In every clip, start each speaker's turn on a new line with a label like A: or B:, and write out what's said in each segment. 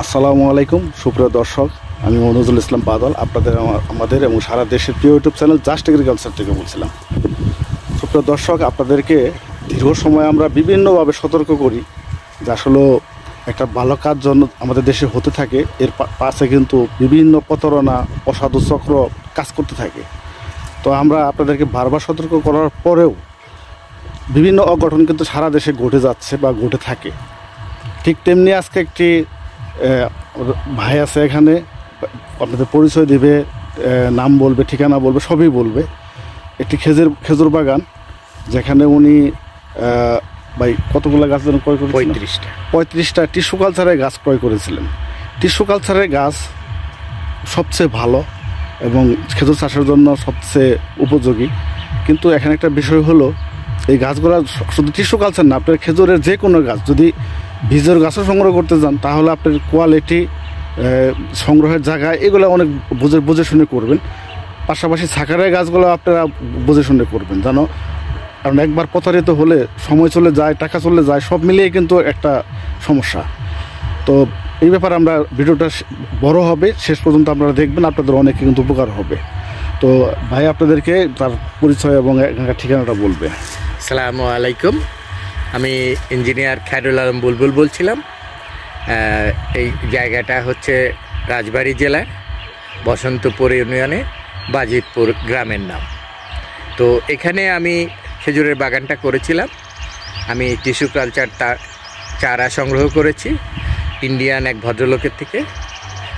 A: আসসালামু আলাইকুম সুপ্রিয় দর্শক, আমি মনোজুল ইসলাম বাদল আপনাদের আমাদের এবং সারা দেশের প্রিয় ইউটিউব চ্যানেল জাস্ট এগ্রিকালচার থেকে বলছিলাম। সুপ্রিয় দর্শক, আপনাদেরকে দীর্ঘ সময় আমরা বিভিন্নভাবে সতর্ক করি যে আসলে একটা ভালো কাজ জন্য আমাদের দেশে হতে থাকে, এর পাশে কিন্তু বিভিন্ন প্রতারণা অসাধু চক্র কাজ করতে থাকে। তো আমরা আপনাদেরকে বারবার সতর্ক করার পরেও বিভিন্ন অঘটন কিন্তু সারা দেশে ঘটে যাচ্ছে বা ঘটে থাকে। ঠিক তেমনি আজকে একটি ভাই আছে এখানে, আপনাদের পরিচয় দিবে, নাম বলবে, ঠিকানা বলবে, সবই বলবে। একটি খেজুর বাগান যেখানে উনি ভাই কতগুলো গাছ যেন ক্রয় করেছিলেন? 35টা টিস্যু কালচারের গাছ ক্রয় করেছিলেন। টিস্যু কালচারের গাছ সবচেয়ে ভালো এবং খেজুর চাষের জন্য সবচেয়ে উপযোগী। কিন্তু এখানে একটা বিষয় হলো, এই গাছগুলো শুধু টিস্যু কালচার না, আপনার খেজুরের যে কোনো গাছ যদি বীজের গাছও সংগ্রহ করতে যান তাহলে আপনার কোয়ালিটি, সংগ্রহের জায়গা, এগুলো অনেক বুঝে শুনে করবেন। পাশাপাশি সাকারের গাছগুলো আপনারা বুঝে শুনে করবেন জানো, কারণ একবার প্রতারিত হলে সময় চলে যায়, টাকা চলে যায়, সব মিলিয়ে কিন্তু একটা সমস্যা। তো এই ব্যাপারে আমরা ভিডিওটা বড় হবে, শেষ পর্যন্ত আপনারা দেখবেন, আপনাদের অনেকে কিন্তু উপকার হবে। তো ভাই আপনাদেরকে তার পরিচয় এবং এখানকার ঠিকানাটা বলবে।
B: আসসালামু আলাইকুম, আমি ইঞ্জিনিয়ার খায়রুল আলম বুলবুল বলছিলাম। এই জায়গাটা হচ্ছে রাজবাড়ী জেলার বসন্তপুর ইউনিয়নে বাজিতপুর গ্রামের নাম। তো এখানে আমি খেজুরের বাগানটা করেছিলাম। আমি টিস্যু কালচার চারা সংগ্রহ করেছি ইন্ডিয়ান এক ভদ্রলোকের থেকে।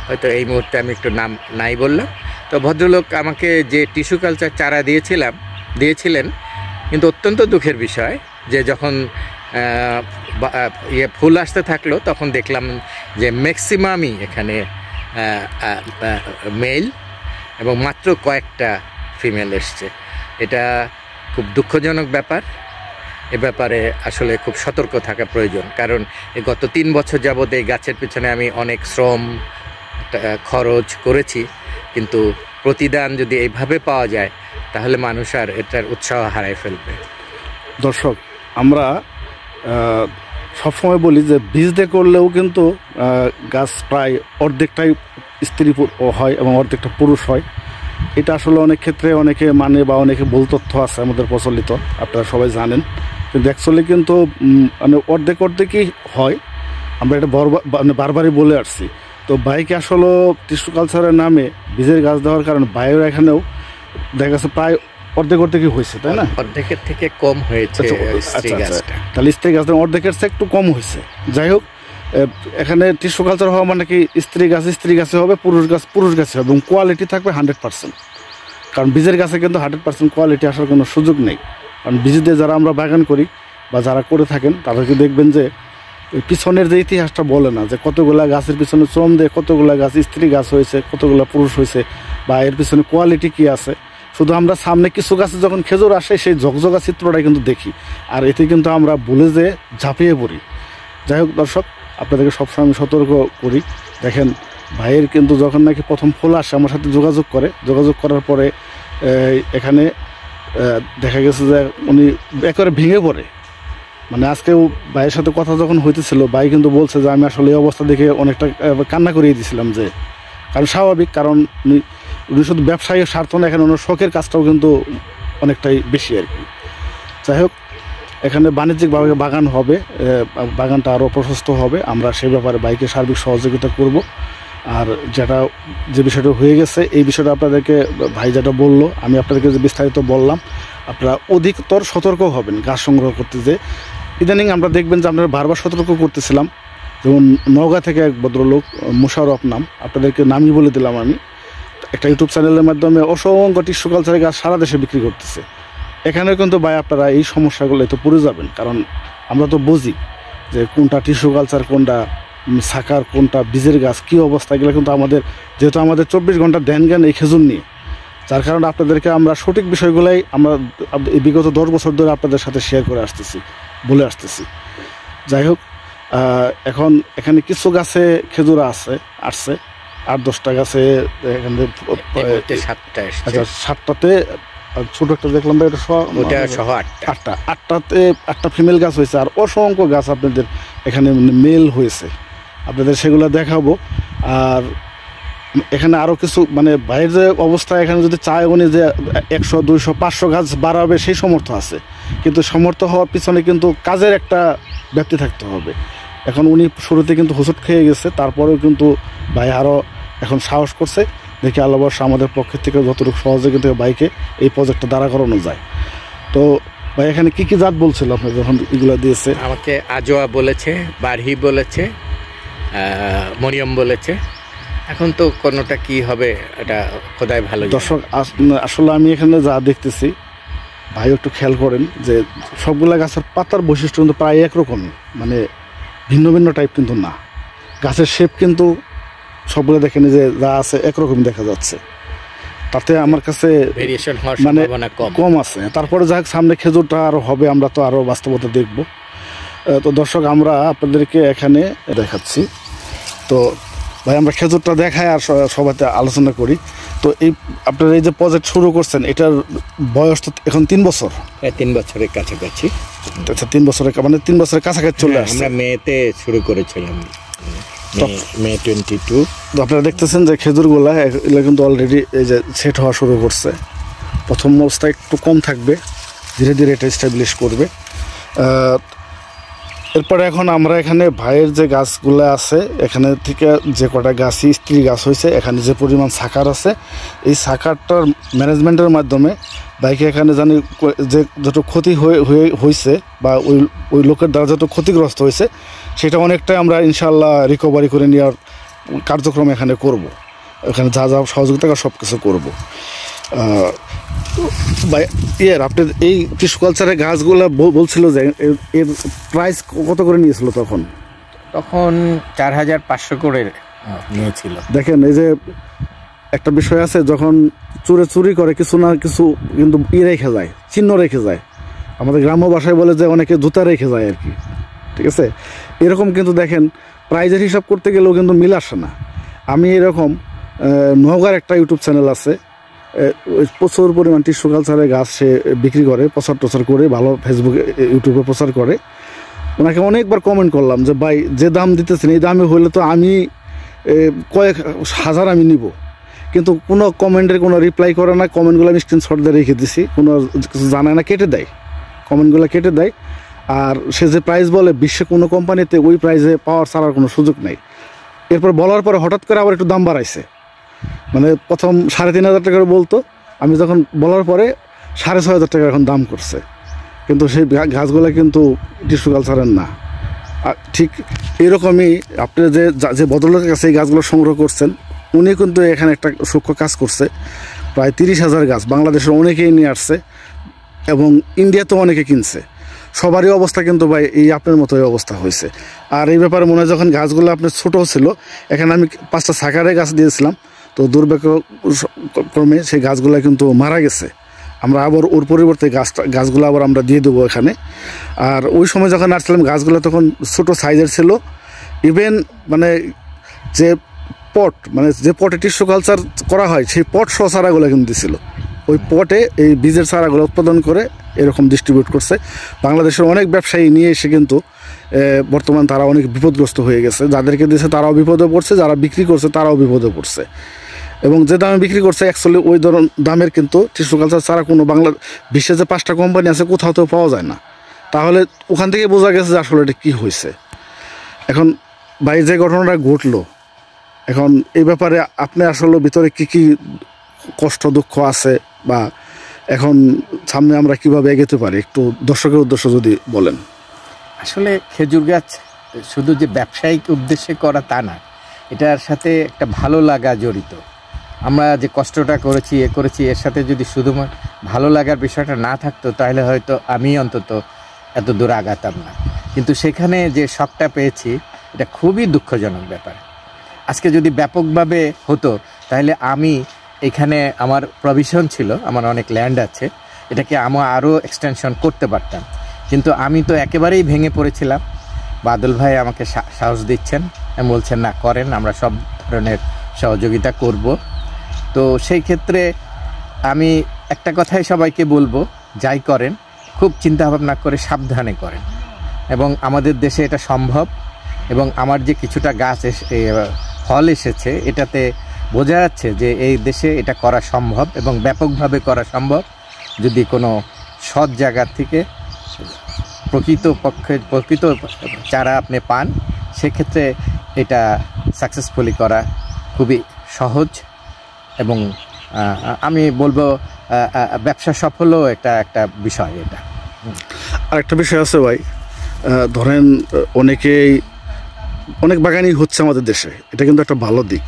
B: হয়তো এই মুহূর্তে আমি একটু নাম নাই বললাম। তো ভদ্রলোক আমাকে যে টিস্যু কালচার চারা দিয়েছিলেন, কিন্তু অত্যন্ত দুঃখের বিষয় যে যখন ফুল আসতে থাকলো তখন দেখলাম যে ম্যাক্সিমামই এখানে মেল এবং মাত্র কয়েকটা ফিমেল এসছে। এটা খুব দুঃখজনক ব্যাপার। এ ব্যাপারে আসলে খুব সতর্ক থাকা প্রয়োজন, কারণ গত 3 বছর যাবত এই গাছের পিছনে আমি অনেক শ্রম খরচ করেছি, কিন্তু প্রতিদান যদি এইভাবে পাওয়া যায় তাহলে মানুষ আর এটার উৎসাহ হারায় ফেলবে।
A: দর্শক, আমরা সবসময় বলি যে বীজ দিয়ে করলেও কিন্তু গাছ প্রায় অর্ধেকটাই স্ত্রী হয় এবং অর্ধেকটা পুরুষ হয়। এটা আসলে অনেক ক্ষেত্রে অনেকে মানে বা অনেকে ভুল তথ্য আছে আমাদের প্রচলিত, আপনারা সবাই জানেন। কিন্তু অ্যাকচুয়ালি কিন্তু মানে অর্ধেকই হয়। আমরা এটা বারবারই বলে আসছি। তো বাইকে আসলে টিস্যু কালচারের নামে বীজের গাছ দেওয়ার কারণে বাইরের এখানেও দেখা গেছে প্রায় অর্ধেকই হয়েছে, তাই না?
B: অর্ধেকের থেকে কম হয়েছে।
A: তাহলে স্ত্রী গাছ অর্ধেকের চেয়ে একটু কম হয়েছে। যাই হোক, এখানে টিস্যু কালচার হওয়া মানে কি স্ত্রী গাছে হবে, পুরুষ গাছে হবে, এবং কোয়ালিটি থাকবে 100%। কারণ বীজের গাছে কিন্তু 100% কোয়ালিটি আসার কোনো সুযোগ নেই। কারণ বীজ দিয়ে যারা আমরা বাগান করি বা যারা করে থাকেন তাদেরকে দেখবেন যে পিছনের যে ইতিহাসটা বলে না, যে কতগুলা গাছের পিছনে শ্রম দিয়ে কতগুলা গাছ স্ত্রী গাছ হয়েছে, কতগুলা পুরুষ হয়েছে, বা এর পিছনে কোয়ালিটি কি আছে। শুধু আমরা সামনে কিছু গাছে যখন খেজুর আসে সেই ঝকঝকা চিত্রটাই কিন্তু দেখি, আর এতে কিন্তু আমরা ভুলে যে ঝাঁপিয়ে পড়ি। যাই হোক দর্শক, আপনাদেরকে সবসময় আমি সতর্ক করি। দেখেন ভাইয়ের কিন্তু যখন নাকি প্রথম ফুল আসে আমার সাথে যোগাযোগ করার পরে এখানে দেখা গেছে যে উনি একেবারে ভেঙে পড়ে। মানে আজকেও ভাইয়ের সাথে কথা যখন হইতেছিল, ভাই কিন্তু বলছে যে আমি আসলে এই অবস্থা দেখে অনেকটা কান্না করিয়ে দিয়েছিলাম, যে কারণ স্বাভাবিক, কারণ উনি শুধু ব্যবসায়ী স্বার্থ না, এখানে ওনার শখের কাজটাও কিন্তু অনেকটাই বেশি আর কি। যাই হোক, এখানে বাণিজ্যিকভাবে বাগান হবে, বাগানটা আরও প্রশস্ত হবে। আমরা সেই ব্যাপারে বাইকে সার্বিক সহযোগিতা করব। আর যে বিষয়টা হয়ে গেছে, এই বিষয়টা আপনাদেরকে ভাই যেটা বললো, আমি আপনাদেরকে যে বিস্তারিত বললাম, আপনারা অধিকতর সতর্ক হবেন গাছ সংগ্রহ করতে। যে ইদানিং আমরা দেখবেন যে আপনারা বারবার সতর্ক করতেছিলাম, যেমন নওগাঁ থেকে এক ভদ্রলোক মুশারফ নাম, আপনাদেরকে নামই বলে দিলাম আমি, একটা ইউটিউব চ্যানেলের মাধ্যমে অসংখ্য টিস্যু কালচারের গাছ সারা দেশে বিক্রি করতেছে। এখানেও কিন্তু ভাই আপনারা এই সমস্যাগুলো তো পড়ে যাবেন, কারণ আমরা তো বুঝি যে কোনটা টিস্যু কালচার, কোনটা সাকার, কোনটা বীজের গাছ, কী অবস্থা। এগুলো কিন্তু যেহেতু আমাদের 24 ঘন্টা ধ্যান জ্ঞান এই খেজুর নিয়ে, যার কারণে আপনাদেরকে আমরা সঠিক বিষয়গুলোই আমরা বিগত 10 বছর ধরে আপনাদের সাথে শেয়ার করে বলে আসতেছি। যাই হোক, এখন এখানে কিছু গাছে খেজুর আসছে 8-10টা গাছে, এখানে 7টাতে ছোট একটা দেখলাম ভাই, ওটা সহ 8টা ফিমেল গাছ হয়েছে, আর অসংখ্য গাছ আপনাদের এখানে মেল হয়েছে। আপনাদের সেগুলো দেখাবো। আর এখানে আরও কিছু মানে বাইরের যে অবস্থা, এখানে যদি চায় উনি যে 100, 200, 500 গাছ বাড়াবে সেই সামর্থ্য আছে, কিন্তু সামর্থ্য হওয়ার পিছনে কিন্তু কাজের একটা ব্যাপ্তি থাকতে হবে। এখন উনি শুরুতে কিন্তু হোঁচট খেয়ে গেছে, তারপরেও কিন্তু ভাই আরও এখন সাহস করছে। দেখি আল্লাহ বর্ষা আমাদের পক্ষের থেকে যতটুকু সহযোগিতা বাইকে এই প্রজেক্টটা দাঁড়া করানো যায়। তো ভাই এখানে কি কি জাত বলছিল আপনি যখন এগুলো দিয়েছে?
B: আমাকে আজোয়া বলেছে, বারহি বলেছে, মরিয়ম বলেছে। এখন তো কোনোটা কি হবে এটা খোদাই ভালো।
A: দর্শক আসলে আমি এখানে যা দেখতেছি, ভাই একটু খেয়াল করেন যে সবগুলা গাছের পাতার বৈশিষ্ট্য কিন্তু প্রায় একরকমই, মানে ভিন্ন ভিন্ন টাইপ কিন্তু না। গাছের শেপ কিন্তু সবগুলো দেখেন যে যা আছে একরকম দেখা যাচ্ছে, তাতে আমার কাছে
B: ভেরিয়েশন হওয়ার
A: মানে
B: সম্ভাবনা
A: কম আছে। তারপরে যাক সামনে খেজুরটা আরও হবে, আমরা তো আরও বাস্তবতা দেখব। তো দর্শক আমরা আপনাদেরকে এখানে দেখাচ্ছি। তো ভাই আমরা খেজুরটা দেখাই আর সবাইতে আলোচনা করি। তো এই আপনারা এই যে প্রজেক্ট শুরু করছেন, এটার বয়স তো এখন 3 বছর।
B: 3 বছরের কাছাকাছি।
A: আচ্ছা 3 বছরের মানে 3 বছরের কাছাকাছি চলে আসছে।
B: আমরা মেতে শুরু করেছিলাম, মে 22।
A: তো আপনারা দেখতেছেন যে খেজুরগুলা এগুলো কিন্তু অলরেডি এই যে সেট হওয়া শুরু করছে। প্রথম অবস্থায় একটু কম থাকবে, ধীরে ধীরে এটা স্টাবলিশ করবে। এরপরে এখন আমরা এখানে ভাইয়ের যে গাছগুলো আছে এখানে থেকে যে কটা গাছই স্ত্রী গাছ হয়েছে, এখানে যে পরিমাণ সাকার আছে, এই সাকারটার ম্যানেজমেন্টের মাধ্যমে বাইকে এখানে জানি যে যত ক্ষতি হয়েছে বা ওই লোকের দ্বারা যত ক্ষতিগ্রস্ত হয়েছে সেটা অনেকটাই আমরা ইনশাল্লাহ রিকভারি করে নেওয়ার কার্যক্রম এখানে করব। এখানে যা যা সহযোগিতা সব কিছু করবো। আপনি এই টিস্যু কালচারের গাছগুলো বলছিল যে এর প্রাইস কত করে নিয়েছিল তখন?
B: 4500 করে নিয়েছিল।
A: দেখেন এই যে একটা বিষয় আছে, যখন চুরি করে কিছু না কিছু কিন্তু রেখে যায়, চিহ্ন রেখে যায়। আমাদের গ্রাম্য ভাষায় বলে যে অনেকে জুতা রেখে যায় আর কি, ঠিক আছে? এরকম কিন্তু দেখেন প্রাইজের হিসাব করতে গেলেও কিন্তু মিল আসে না। আমি এরকম নওগাঁর একটা ইউটিউব চ্যানেল আছে, প্রচুর পরিমাণ টিস্যু কালচারের গাছ সে বিক্রি করে, প্রচার টচার করে, ভালো ফেসবুকে ইউটিউবে প্রচার করে। ওনাকে অনেকবার কমেন্ট করলাম যে ভাই যে দাম দিতেছেন এই দামে হইলে তো আমি কয়েক হাজার আমি নিব, কিন্তু কোনো কমেন্টের কোনো রিপ্লাই করে না। কমেন্টগুলো আমি স্ক্রিনশট দিয়ে রেখে দিছি, কোনো কিছু জানায় না, কেটে দেয়, কমেন্টগুলো কেটে দেয়। আর সে যে প্রাইস বলে বিশ্বে কোনো কোম্পানিতে ওই প্রাইসে পাওয়ার ছাড়ার কোনো সুযোগ নেই। এরপর বলার পরে হঠাৎ করে আবার একটু দাম বাড়াইছে, মানে প্রথম 3500 টাকা বলতো, আমি যখন বলার পরে 6500 টাকা এখন দাম করছে। কিন্তু সেই গাছগুলো কিন্তু টিস্যু কালচারের না। ঠিক এরকমই আপনি যে ভদ্রলোকের কাছে এই গাছগুলো সংগ্রহ করছেন, উনি কিন্তু এখানে একটা সূক্ষ্ম কাজ করছে। প্রায় 30,000 গাছ বাংলাদেশের অনেকেই নিয়ে আসছে এবং ইন্ডিয়াতেও অনেকে কিনছে। সবারই অবস্থা কিন্তু ভাই এই আপনার মতোই অবস্থা হয়েছে। আর এই ব্যাপারে মনে হয় যখন গাছগুলো আপনার ছোটো ছিল, এখানে আমি 5টা সাকারের গাছ দিয়েছিলাম, তো দুর্ভাগ্যক্রমে সেই গাছগুলো কিন্তু মারা গেছে। আমরা আবার ওর পরিবর্তে গাছগুলো আবার আমরা দিয়ে দেবো এখানে। আর ওই সময় যখন আসছিলাম গাছগুলো তখন ছোটো সাইজের ছিল। ইভেন মানে যে পট, মানে যে পটে টিস্যু কালচার করা হয় সেই পট সহ চারাগুলো কিন্তু দিছিল। ওই পটে এই বীজের চারাগুলো উৎপাদন করে এরকম ডিস্ট্রিবিউট করছে। বাংলাদেশের অনেক ব্যবসায়ী নিয়ে এসে কিন্তু বর্তমান তারা অনেক বিপদগ্রস্ত হয়ে গেছে। যাদেরকে দিয়েছে তারাও বিপদে পড়ছে, যারা বিক্রি করছে তারাও বিপদে পড়ছে। এবং যে দামে বিক্রি করছে অ্যাকচুয়ালি ওই ধরনের দামের কিন্তু টিস্যু কালচার ছাড়া কোনো বিশ্বে যে 5টা কোম্পানি আছে কোথাও তো পাওয়া যায় না। তাহলে ওখান থেকে বোঝা গেছে যে আসলে এটা কী হয়েছে। এখন ভাই যে ঘটনাটা ঘটলো, এখন এই ব্যাপারে আপনি আসলে ভিতরে কি কি কষ্ট দুঃখ আছে বা এখন সামনে আমরা কিভাবে এগোতে পারি একটু দর্শকের উদ্দেশ্য যদি বলেন।
B: আসলে খেজুর গাছ শুধু যে ব্যবসায়িক উদ্দেশ্যে করা তা না, এটার সাথে একটা ভালো লাগা জড়িত। আমরা যে কষ্টটা করেছি এর সাথে যদি শুধুমাত্র ভালো লাগার বিষয়টা না থাকতো তাহলে হয়তো আমি অন্তত এত দূর আগাতাম না। কিন্তু সেখানে যে শখটা পেয়েছি এটা খুবই দুঃখজনক ব্যাপার। আজকে যদি ব্যাপকভাবে হতো তাহলে আমি এখানে আমার প্রভিশন ছিল, আমার অনেক ল্যান্ড আছে, এটাকে আমি আরও এক্সটেনশন করতে পারতাম। কিন্তু আমি তো একেবারেই ভেঙে পড়েছিলাম। বাদল ভাই আমাকে সাহস দিচ্ছেন, বলছেন না করেন, আমরা সব ধরনের সহযোগিতা করব। তো সেই ক্ষেত্রে আমি একটা কথাই সবাইকে বলবো, যাই করেন খুব চিন্তাভাবনা করে সাবধানে করেন। এবং আমাদের দেশে এটা সম্ভব, এবং আমার যে কিছুটা গাছ ফল এসেছে, এটাতে বোঝা যাচ্ছে যে এই দেশে এটা করা সম্ভব এবং ব্যাপকভাবে করা সম্ভব যদি কোনো সৎ জায়গা থেকে প্রকৃত চারা আপনি পান। সেক্ষেত্রে এটা সাকসেসফুলি করা খুবই সহজ এবং আমি বলবো ব্যবসা সফলও একটা বিষয়। এটা
A: আরেকটা বিষয় আছে ভাই, ধরেন অনেক বাগানই হচ্ছে আমাদের দেশে, এটা কিন্তু একটা ভালো দিক।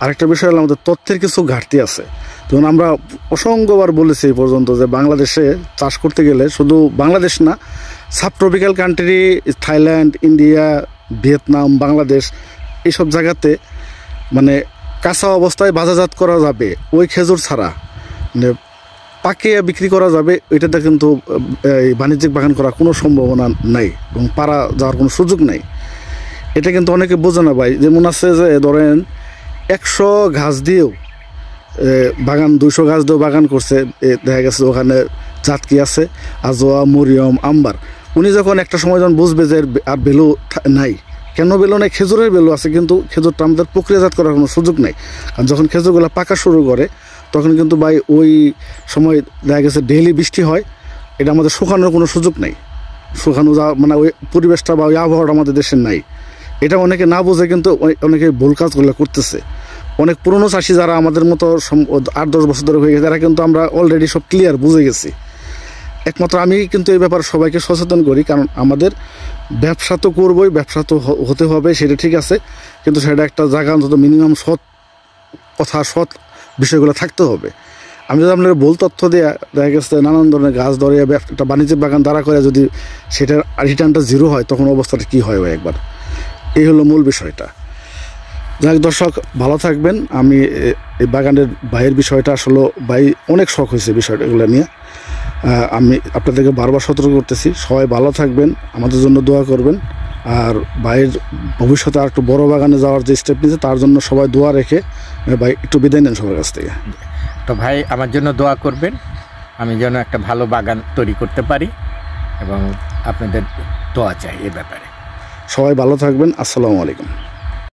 A: আরেকটা বিষয় হলো আমাদের তথ্যের কিছু ঘাটতি আছে। যেমন আমরা অসংখ্যবার বলেছি এই পর্যন্ত যে বাংলাদেশে চাষ করতে গেলে, শুধু বাংলাদেশ না, subtropical country Thailand, India, Vietnam, Bangladesh, এইসব জায়গাতে মানে কাঁচা অবস্থায় বাজারজাত করা যাবে ওই খেজুর ছাড়া, মানে পাকিয়ে বিক্রি করা যাবে, এটাতে কিন্তু এই বাণিজ্যিক বাগান করার কোনো সম্ভাবনা নাই এবং পারা যাওয়ার কোনো সুযোগ নাই। এটা কিন্তু অনেকে বোঝে না ভাই। যেমন আছে যে ধরেন 100 গাছ দিয়েও বাগান, 200 গাছ দিয়েও বাগান করছে, দেখা গেছে ওখানে জাত কি আছে, আজোয়া, মরিয়ম, আম্বার। উনি যখন একটা সময় যখন বুঝবে যে আর ভ্যালু নাই, কেন ভ্যালু নাই, খেজুরের ভ্যালু আছে কিন্তু খেজুরটা আমাদের প্রক্রিয়াজাত করার কোনো সুযোগ নেই। কারণ যখন খেজুরগুলো পাকা শুরু করে তখন কিন্তু ভাই ওই সময় দেখা গেছে ডেইলি বৃষ্টি হয়, এটা আমাদের শুকানোর কোনো সুযোগ নেই। শুকানো যাওয়া মানে ওই পরিবেশটা বা ওই আবহাওয়াটা আমাদের দেশের নাই। এটা অনেকে না বোঝে কিন্তু অনেকে ভুল কাজগুলো করতেছে। অনেক পুরনো চাষি যারা আমাদের মতো 8-10 বছর ধরে হয়ে গেছে, তারা কিন্তু আমরা অলরেডি সব ক্লিয়ার বুঝে গেছি। একমাত্র আমি কিন্তু এই ব্যাপারে সবাইকে সচেতন করি, কারণ আমাদের ব্যবসা তো করবোই, ব্যবসা তো হতে হবে, সেটা ঠিক আছে, কিন্তু সেটা একটা জায়গা অন্তত মিনিমাম সৎ কথা, সৎ বিষয়গুলো থাকতে হবে। আমি যদি আপনার ভুল তথ্য দেওয়া, দেখা গেছে নানান ধরনের গাছ ধরে একটা বাণিজ্যিক বাগান দাঁড়া করে যদি সেটার রিটার্নটা 0 হয়, তখন অবস্থাটা কী হয় ভাই একবার। এই হলো মূল বিষয়টা। যাক দর্শক, ভালো থাকবেন। আমি এই বাগানের ভাইয়ের বিষয়টা আসলে ভাই অনেক শখ হয়েছে বিষয়টা এগুলো নিয়ে। আমি আপনাদেরকে বারবার সতর্ক করতেছি, সবাই ভালো থাকবেন, আমাদের জন্য দোয়া করবেন। আর ভাইয়ের ভবিষ্যতে আর একটু বড় বাগানে যাওয়ার যে স্টেপ নিয়েছে তার জন্য সবাই দোয়া রেখে ভাই একটু বিদায় নেন সবার কাছ থেকে।
B: তো ভাই আমার জন্য দোয়া করবেন, আমি যেন একটা ভালো বাগান তৈরি করতে পারি এবং আপনাদের দোয়া চাই এ ব্যাপারে।
A: সবাই ভালো থাকবেন। আসসালামু আলাইকুম।